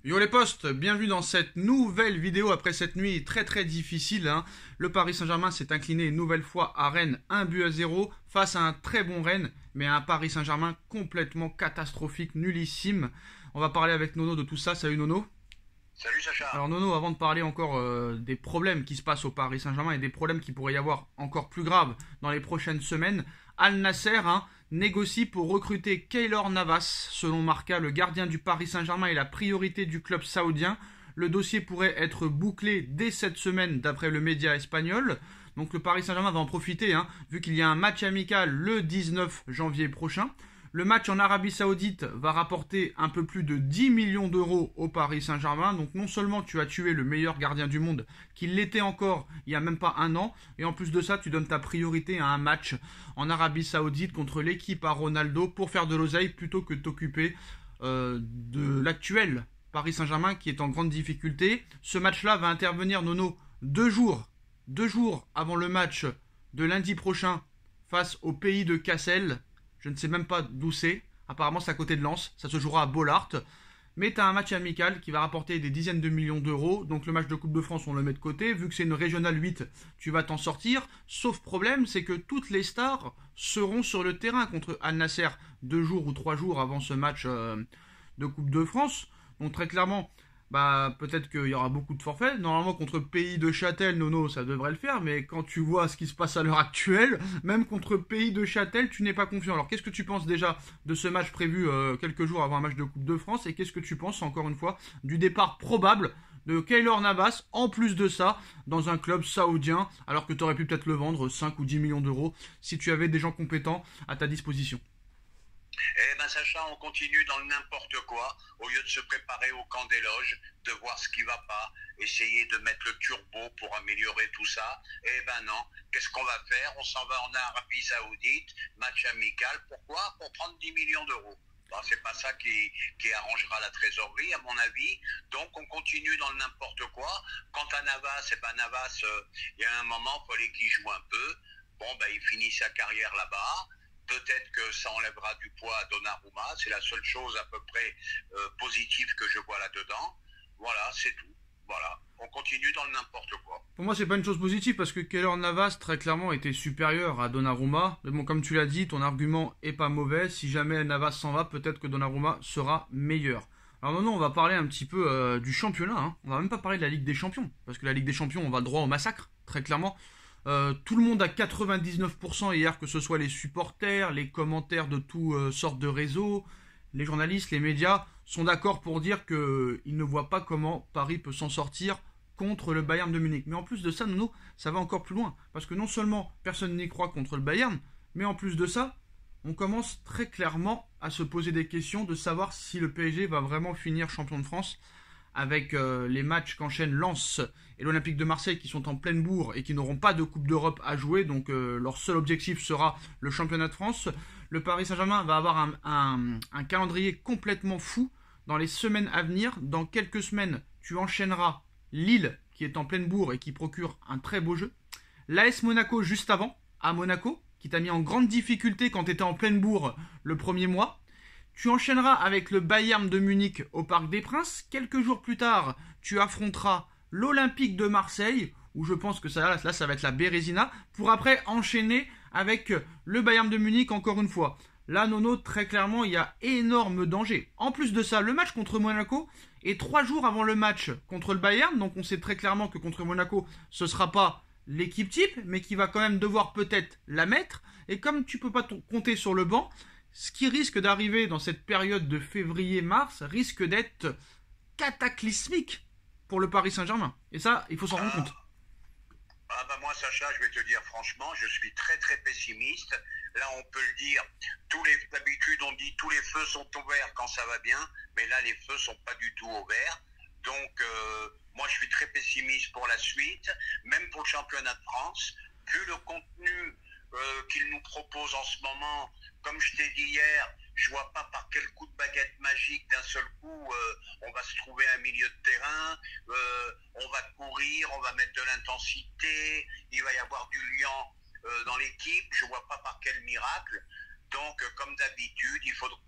Yo les postes, bienvenue dans cette nouvelle vidéo après cette nuit très difficile. Le Paris Saint-Germain s'est incliné une nouvelle fois à Rennes 1-0 face à un très bon Rennes, mais à un Paris Saint-Germain complètement catastrophique, nullissime. On va parler avec Nono de tout ça. Salut Nono. Salut Sacha. Alors Nono, avant de parler encore des problèmes qui se passent au Paris Saint-Germain et des problèmes qui pourraient y avoir encore plus graves dans les prochaines semaines, Al Nasser négocie pour recruter Keylor Navas. Selon Marca, le gardien du Paris Saint-Germain est la priorité du club saoudien. Le dossier pourrait être bouclé dès cette semaine d'après le média espagnol. Donc le Paris Saint-Germain va en profiter, vu qu'il y a un match amical le 19 janvier prochain. Le match en Arabie Saoudite va rapporter un peu plus de 10 millions d'euros au Paris Saint-Germain. Donc non seulement tu as tué le meilleur gardien du monde, qui l'était encore il n'y a même pas un an, et en plus de ça, tu donnes ta priorité à un match en Arabie Saoudite contre l'équipe à Ronaldo pour faire de l'oseille plutôt que de t'occuper de l'actuel Paris Saint-Germain qui est en grande difficulté. Ce match-là va intervenir, Nono, deux jours avant le match de lundi prochain face au pays de Cassel. Je ne sais même pas d'où c'est. Apparemment, c'est à côté de Lens. Ça se jouera à Bollaert. Mais tu as un match amical qui va rapporter des dizaines de millions d'euros. Donc le match de Coupe de France, on le met de côté. Vu que c'est une régionale 8, tu vas t'en sortir. Sauf problème, c'est que toutes les stars seront sur le terrain contre Al Nasser 2 jours ou 3 jours avant ce match de Coupe de France. Donc très clairement, peut-être qu'il y aura beaucoup de forfaits. Normalement, contre Pays de Châtel, Nono, ça devrait le faire. Mais quand tu vois ce qui se passe à l'heure actuelle, même contre Pays de Châtel, tu n'es pas confiant. Alors, qu'est-ce que tu penses déjà de ce match prévu quelques jours avant un match de Coupe de France? Et qu'est-ce que tu penses, encore une fois, du départ probable de Keylor Navas, en plus de ça, dans un club saoudien, alors que tu aurais pu peut-être le vendre 5 ou 10 millions d'euros si tu avais des gens compétents à ta disposition? Eh ben Sacha, on continue dans le n'importe quoi, au lieu de se préparer au camp des loges, de voir ce qui va pas, essayer de mettre le turbo pour améliorer tout ça. Eh ben non, qu'est-ce qu'on va faire? On s'en va en Arabie Saoudite, match amical, pourquoi? Pour prendre 10 millions d'euros. Bon, c'est pas ça qui arrangera la trésorerie, à mon avis. Donc, on continue dans le n'importe quoi. Quant à Navas, Navas, il y a un moment, il fallait qu'il joue un peu. Bon, il finit sa carrière là-bas. Peut-être que ça enlèvera du poids à Donnarumma. C'est la seule chose à peu près positive que je vois là-dedans. Voilà, c'est tout. Voilà, on continue dans le n'importe quoi. Pour moi, c'est pas une chose positive parce que Keylor Navas, très clairement, était supérieur à Donnarumma. Mais bon, comme tu l'as dit, ton argument est pas mauvais. Si jamais Navas s'en va, peut-être que Donnarumma sera meilleur. Alors non, on va parler un petit peu du championnat. On va même pas parler de la Ligue des Champions. Parce que la Ligue des Champions, on va le droit au massacre, très clairement. Tout le monde à 99% hier, que ce soit les supporters, les commentaires de toutes sortes de réseaux, les journalistes, les médias, sont d'accord pour dire qu'ils ne voient pas comment Paris peut s'en sortir contre le Bayern de Munich. Mais en plus de ça, Nono, ça va encore plus loin. Parce que non seulement personne n'y croit contre le Bayern, mais en plus de ça, on commence très clairement à se poser des questions de savoir si le PSG va vraiment finir champion de France avec les matchs qu'enchaînent Lens et l'Olympique de Marseille qui sont en pleine bourre et qui n'auront pas de Coupe d'Europe à jouer. Donc leur seul objectif sera le championnat de France. Le Paris Saint-Germain va avoir un calendrier complètement fou dans les semaines à venir. Dans quelques semaines, tu enchaîneras Lille qui est en pleine bourre et qui procure un très beau jeu. L'AS Monaco juste avant, à Monaco, qui t'a mis en grande difficulté quand tu étais en pleine bourre le premier mois. Tu enchaîneras avec le Bayern de Munich au Parc des Princes. Quelques jours plus tard, tu affronteras l'Olympique de Marseille, où je pense que ça va être la Bérésina, pour après enchaîner avec le Bayern de Munich encore une fois. Là, Nono, très clairement, il y a énorme danger. En plus de ça, le match contre Monaco est 3 jours avant le match contre le Bayern, donc on sait très clairement que contre Monaco, ce ne sera pas l'équipe type, mais qui va quand même devoir peut-être la mettre. Et comme tu ne peux pas compter sur le banc, ce qui risque d'arriver dans cette période de février-mars risque d'être cataclysmique pour le Paris Saint-Germain. Et ça, il faut s'en rendre compte. Moi Sacha, je vais te dire franchement, je suis très pessimiste. Là on peut le dire, d'habitude on dit tous les feux sont au vert quand ça va bien, mais là les feux sont pas du tout au vert. Donc moi je suis très pessimiste pour la suite, même pour le championnat de France, vu le contenu qu'il nous propose en ce moment. Comme je t'ai dit hier, je vois pas par quel coup de baguette magique d'un seul coup on va se trouver un milieu de terrain, on va courir, on va mettre de l'intensité, il va y avoir du liant dans l'équipe, je vois pas par quel miracle. Donc comme d'habitude, il faudra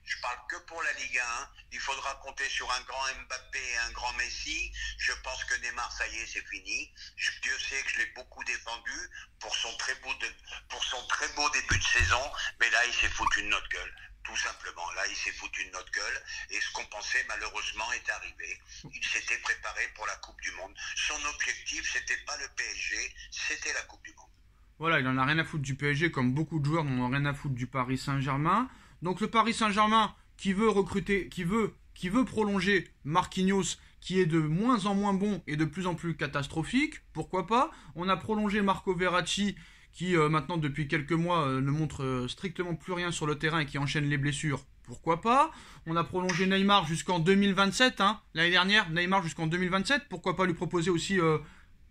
Je parle que pour la Ligue 1. Il faudra compter sur un grand Mbappé et un grand Messi. Je pense que Neymar, ça y est, c'est fini. Dieu sait que je l'ai beaucoup défendu pour son très beau début de saison. Mais là, il s'est foutu de notre gueule. Tout simplement. Là, il s'est foutu de notre gueule. Et ce qu'on pensait, malheureusement, est arrivé. Il s'était préparé pour la Coupe du Monde. Son objectif, c'était pas le PSG, c'était la Coupe du Monde. Voilà, il en a rien à foutre du PSG, comme beaucoup de joueurs n'en ont rien à foutre du Paris Saint-Germain. Donc le Paris Saint-Germain qui veut recruter, qui veut prolonger Marquinhos, qui est de moins en moins bon et de plus en plus catastrophique, pourquoi pas. On a prolongé Marco Verratti, qui maintenant depuis quelques mois ne montre strictement plus rien sur le terrain et qui enchaîne les blessures, pourquoi pas. On a prolongé Neymar jusqu'en 2027, l'année dernière, Neymar jusqu'en 2027, pourquoi pas lui proposer aussi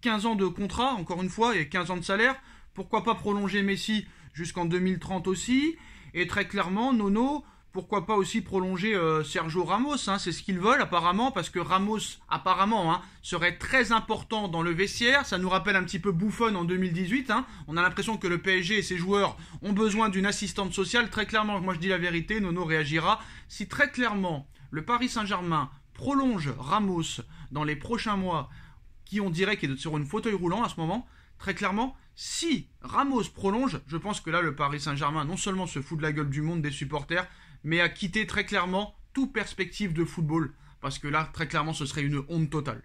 15 ans de contrat, encore une fois, et 15 ans de salaire. Pourquoi pas prolonger Messi jusqu'en 2030 aussi. Et très clairement, Nono, pourquoi pas aussi prolonger Sergio Ramos, c'est ce qu'ils veulent apparemment, parce que Ramos, apparemment, serait très important dans le vestiaire. Ça nous rappelle un petit peu Buffon en 2018. On a l'impression que le PSG et ses joueurs ont besoin d'une assistante sociale. Très clairement, moi je dis la vérité, Nono réagira. Si très clairement, le Paris Saint-Germain prolonge Ramos dans les prochains mois, qui on dirait qu'il est sur une fauteuil roulant à ce moment, très clairement, si Ramos prolonge, je pense que là, le Paris Saint-Germain non seulement se fout de la gueule du monde des supporters, mais a quitté très clairement toute perspective de football. Parce que là, très clairement, ce serait une honte totale.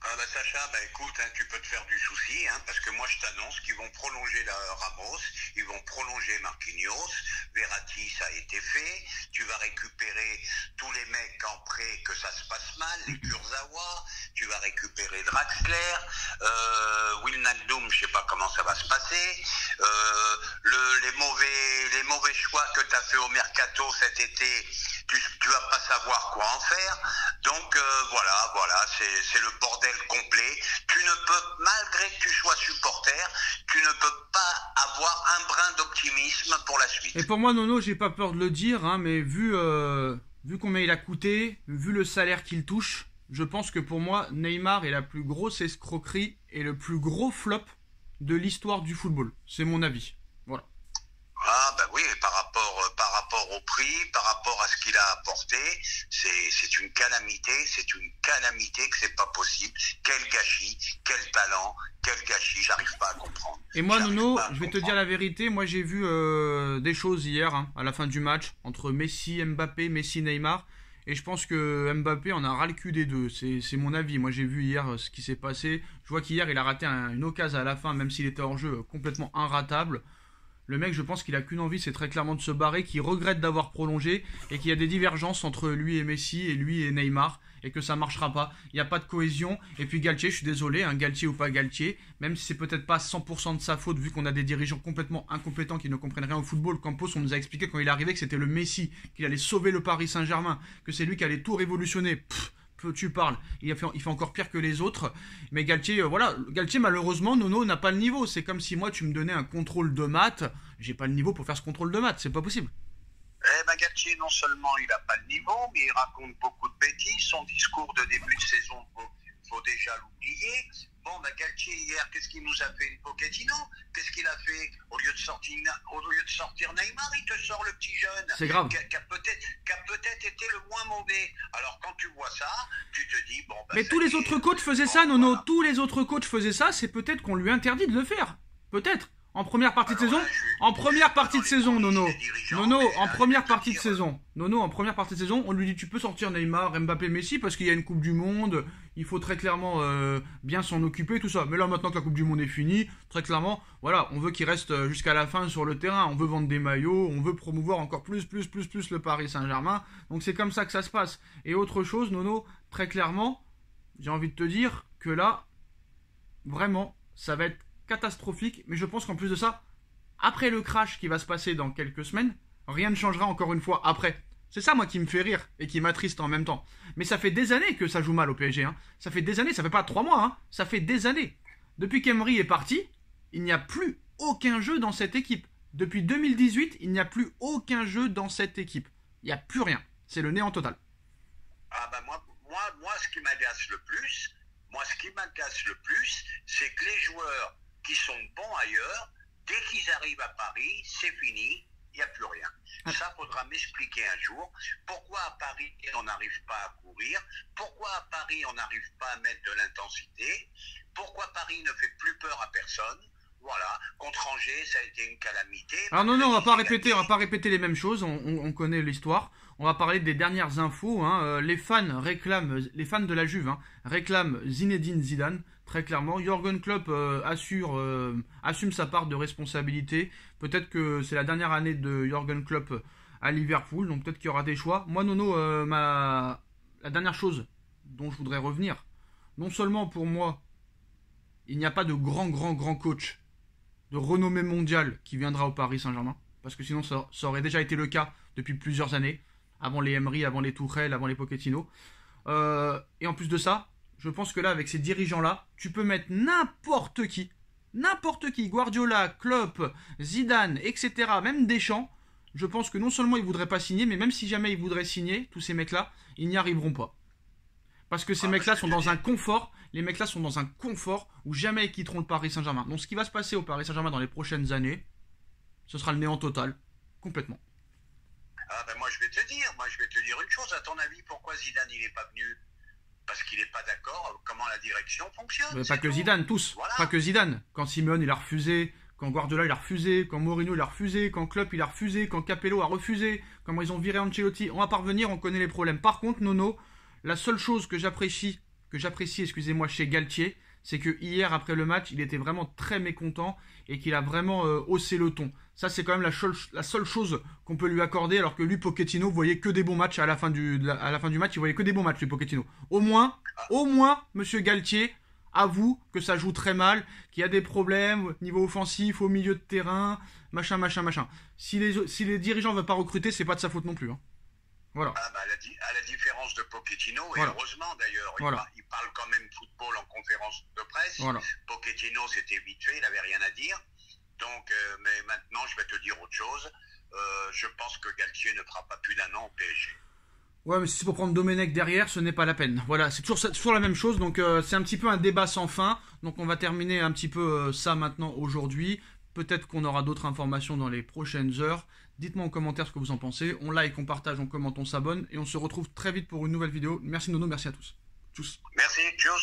Ah bah Sacha, écoute, tu peux te faire du souci, parce que moi je t'annonce qu'ils vont prolonger Ramos, ils vont prolonger Marquinhos, Verratti ça a été fait, tu vas récupérer tous les mecs en prêt que ça se passe mal, les Kurzawa, tu vas récupérer Draxler, Wijnaldum, je sais pas comment ça va se passer, les mauvais choix que tu as fait au mercato cet été, tu vas pas savoir quoi en faire. Donc voilà, c'est le bordel complet. Tu ne peux, malgré que tu sois supporter, tu ne peux pas avoir un brin d'optimisme pour la suite. Et pour moi, Nono, j'ai pas peur de le dire, mais vu combien il a coûté, vu le salaire qu'il touche, je pense que pour moi, Neymar est la plus grosse escroquerie et le plus gros flop de l'histoire du football. C'est mon avis. Voilà. Ah oui, par rapport au prix, par rapport à ce qu'il a apporté, c'est une calamité que c'est pas possible. Quel gâchis, quel talent, quel gâchis, j'arrive pas à comprendre. Et moi Nono, je vais te dire la vérité, moi j'ai vu des choses hier, à la fin du match, entre Messi, Mbappé, Messi, Neymar, et je pense que Mbappé en a ras le cul des deux, c'est mon avis. Moi j'ai vu hier ce qui s'est passé, je vois qu'hier il a raté une occasion à la fin, même s'il était hors jeu, complètement inratable. Le mec, je pense qu'il a qu'une envie, c'est très clairement de se barrer, qu'il regrette d'avoir prolongé et qu'il y a des divergences entre lui et Messi et lui et Neymar et que ça marchera pas. Il n'y a pas de cohésion. Et puis Galtier, je suis désolé, Galtier ou pas Galtier, même si c'est peut-être pas 100% de sa faute vu qu'on a des dirigeants complètement incompétents qui ne comprennent rien au football. Campos, on nous a expliqué quand il est arrivé que c'était le Messi, qu'il allait sauver le Paris Saint-Germain, que c'est lui qui allait tout révolutionner. Tu parles, il fait encore pire que les autres. Mais Galtier, Galtier malheureusement, Nono n'a pas le niveau. C'est comme si moi tu me donnais un contrôle de maths, j'ai pas le niveau pour faire ce contrôle de maths, c'est pas possible. Galtier, non seulement il n'a pas le niveau, mais il raconte beaucoup de bêtises. Son discours de début de saison, faut déjà l'oublier. Bon, Galtier, hier, qu'est-ce qu'il nous a fait, Pochettino? Qu'est-ce qu'il a fait? Au lieu de sortir Neymar, il te sort le petit jeune. C'est grave. Qui a peut-être été le moins mauvais. Alors, quand tu vois ça, tu te dis, bon... Mais tous les autres coachs faisaient ça, Nono. Voilà. Tous les autres coachs faisaient ça, c'est peut-être qu'on lui interdit de le faire. Peut-être. En première partie de saison, Nono. Nono, en première partie de saison. Nono, en première partie de saison, on lui dit tu peux sortir Neymar, Mbappé, Messi parce qu'il y a une Coupe du Monde, il faut très clairement bien s'en occuper, tout ça. Mais là, maintenant que la Coupe du Monde est finie, très clairement, voilà, on veut qu'il reste jusqu'à la fin sur le terrain, on veut vendre des maillots, on veut promouvoir encore plus le Paris Saint-Germain. Donc c'est comme ça que ça se passe. Et autre chose, Nono, très clairement, j'ai envie de te dire que là, vraiment, ça va être catastrophique, mais je pense qu'en plus de ça, après le crash qui va se passer dans quelques semaines, rien ne changera encore une fois après. C'est ça moi qui me fait rire et qui m'attriste en même temps. Mais ça fait des années que ça joue mal au PSG. Ça fait des années, ça fait pas 3 mois, ça fait des années. Depuis qu'Emery est parti, il n'y a plus aucun jeu dans cette équipe. Depuis 2018, il n'y a plus aucun jeu dans cette équipe. Il n'y a plus rien. C'est le néant total. Ah moi ce qui m'agace le plus, c'est que les joueurs qui sont bons ailleurs, dès qu'ils arrivent à Paris, c'est fini. Il n'y a plus rien. Ça faudra m'expliquer un jour pourquoi à Paris on n'arrive pas à courir, pourquoi à Paris on n'arrive pas à mettre de l'intensité, pourquoi Paris ne fait plus peur à personne. Voilà, contre Angers, ça a été une calamité. Alors non, on va pas répéter les mêmes choses, on connaît l'histoire. On va parler des dernières infos. Hein. Les fans de la Juve réclament Zinedine Zidane, très clairement. Jürgen Klopp assume sa part de responsabilité. Peut-être que c'est la dernière année de Jürgen Klopp à Liverpool, donc peut-être qu'il y aura des choix. Moi, Nono, la dernière chose dont je voudrais revenir, non seulement pour moi, il n'y a pas de grand coach de renommée mondiale qui viendra au Paris Saint-Germain, parce que sinon ça aurait déjà été le cas depuis plusieurs années, avant les Emery, avant les Tuchel, avant les Pochettino. Et en plus de ça, je pense que là, avec ces dirigeants-là, tu peux mettre n'importe qui, Guardiola, Klopp, Zidane, etc., même Deschamps. Je pense que non seulement ils ne voudraient pas signer, mais même si jamais ils voudraient signer, tous ces mecs-là, ils n'y arriveront pas. Parce que ces mecs-là sont dans un confort, où jamais ils quitteront le Paris Saint-Germain. Donc ce qui va se passer au Paris Saint-Germain dans les prochaines années, ce sera le néant total, complètement. Ah ben moi je vais te dire une chose. À ton avis, pourquoi Zidane il n'est pas venu? Parce qu'il n'est pas d'accord comment la direction fonctionne. Mais pas que Zidane, tous. Voilà. Pas que Zidane. Quand Simeone il a refusé, quand Guardiola il a refusé, quand Mourinho il a refusé, quand Klopp il a refusé, quand Capello a refusé, comment ils ont viré Ancelotti. On va pas revenir, on connaît les problèmes. Par contre, Nono, la seule chose que j'apprécie, excusez-moi, chez Galtier, c'est que hier, après le match, il était vraiment très mécontent et qu'il a vraiment haussé le ton. Ça, c'est quand même la seule chose qu'on peut lui accorder, alors que lui, Pochettino, voyait que des bons matchs à la fin du match, il voyait que des bons matchs, lui, Pochettino. Au moins, monsieur Galtier avoue que ça joue très mal, qu'il y a des problèmes au niveau offensif, au milieu de terrain, machin. Si les dirigeants ne veulent pas recruter, c'est pas de sa faute non plus. Hein. Voilà. Ah bah, à la différence de Pochettino, voilà. Et heureusement d'ailleurs, voilà. il parle quand même football en conférence de presse. Voilà. Pochettino, c'était vite fait, il n'avait rien à dire. Donc, mais maintenant, je vais te dire autre chose. Je pense que Galtier ne fera pas plus d'un an au PSG. Ouais, mais si c'est pour prendre Domenech derrière, ce n'est pas la peine. Voilà, c'est toujours la même chose. Donc, c'est un petit peu un débat sans fin. Donc, on va terminer un petit peu ça maintenant aujourd'hui. Peut-être qu'on aura d'autres informations dans les prochaines heures. Dites-moi en commentaire ce que vous en pensez. On like, on partage, on commente, on s'abonne. Et on se retrouve très vite pour une nouvelle vidéo. Merci Nono, merci à tous. Tchuss. Merci, tchuss.